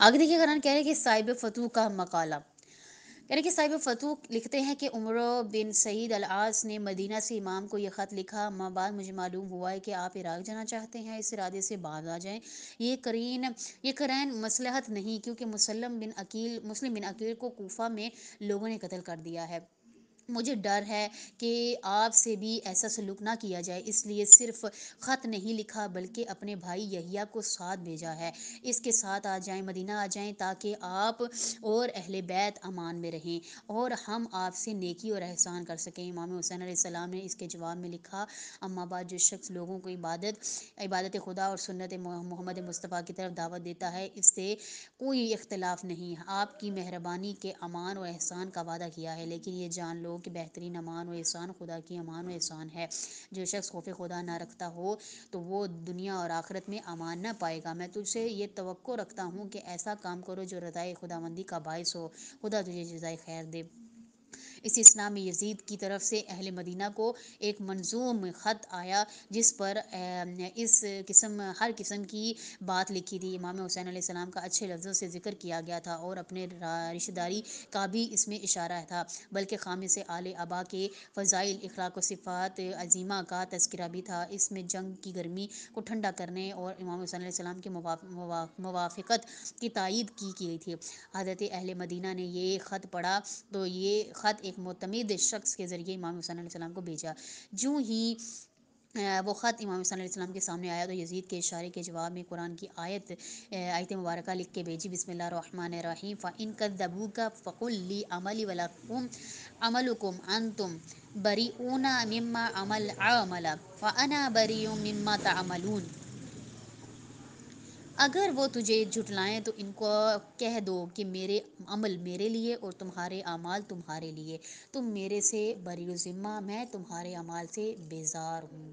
آگے دیکھیے قرآن کہہ رہے ہیں کہ صاحب فتوح کا مقالہ، کہہ رہے کہ صاحب فتوح لکھتے ہیں کہ عمر بن سعید العاص نے مدینہ سے امام کو یہ خط لکھا، اما بعد مجھے معلوم ہوا ہے کہ آپ عراق جانا چاہتے ہیں، اس ارادے سے بعد آ جائیں، یہ قرین مصلحت نہیں، کیونکہ مسلم بن عقیل کو کوفہ میں لوگوں نے قتل کر دیا ہے، مجھے ڈر ہے کہ آپ سے بھی ایسا سلوک نہ کیا جائے، اس لیے صرف خط نہیں لکھا بلکہ اپنے بھائی یحییٰ کو ساتھ بھیجا ہے، اس کے ساتھ آ جائیں، مدینہ آ جائیں، تاکہ آپ اور اہل بیت امان میں رہیں اور ہم آپ سے نیکی اور احسان کر سکیں۔ امام حسین علیہ السلام نے اس کے جواب میں لکھا، اما بعد جو شخص لوگوں کو عبادت خدا اور سنت محمد مصطفیٰ کی طرف دعوت دیتا ہے، اس سے کوئی اختلاف نہیں، آپ کی مہربانی کے امان و احسان کا وعدہ کیا ہے، لیکن یہ جان لو کہ بہترین امان و احسان خدا کی امان و احسان ہے، جو شخص خوف خدا نہ رکھتا ہو تو وہ دنیا اور آخرت میں امان نہ پائے گا، میں تجھ سے یہ توقع رکھتا ہوں کہ ایسا کام کرو جو رضائے خداوندی کا باعث ہو، خدا تجھے جزائے خیر دے۔ اسی اثنا میں یزید کی طرف سے اہل مدینہ کو ایک منظوم خط آیا جس پر ہر قسم کی بات لکھی تھی، امام حسین علیہ السلام کا اچھے لفظوں سے ذکر کیا گیا تھا اور اپنے رشتہ داری کا بھی اس میں اشارہ تھا، بلکہ خامس آل ابا کے فضائل، اخلاق و صفات عظیمہ کا تذکرہ بھی تھا، اس میں جنگ کی گرمی کو ٹھنڈا کرنے اور امام حسین علیہ السلام کی موافقت کی تائید کی گئی تھی۔ حضرت اہل مدینہ نے یہ خط پڑھا تو یہ خط ایک معتمد شخص کے ذریعے امام حسین علیہ السلام کو بھیجا، جو ہی وہ خط امام حسین علیہ السلام کے سامنے آیا تو یزید کے اشارے کے جواب میں قرآن کی آیت مبارکہ لکھ کے بھیجی، بسم اللہ الرحمن الرحیم، فَإِن كَذَّبُوكَ فَقُل لِّي عَمَلِي وَلَكُمْ عَمَلُكُمْ أَنتُمْ بَرِیئُونَ مِمَّا أَعْمَلُ وَأَنَا بَرِیءٌ مِّمَّا تَعْمَلُونَ۔ اگر وہ تجھے جھٹلائیں تو ان کو کہہ دو کہ میرے عمل میرے لیے اور تمہارے اعمال تمہارے لیے، تم میرے سے بری ذمہ، میں تمہارے اعمال سے بیزار ہوں۔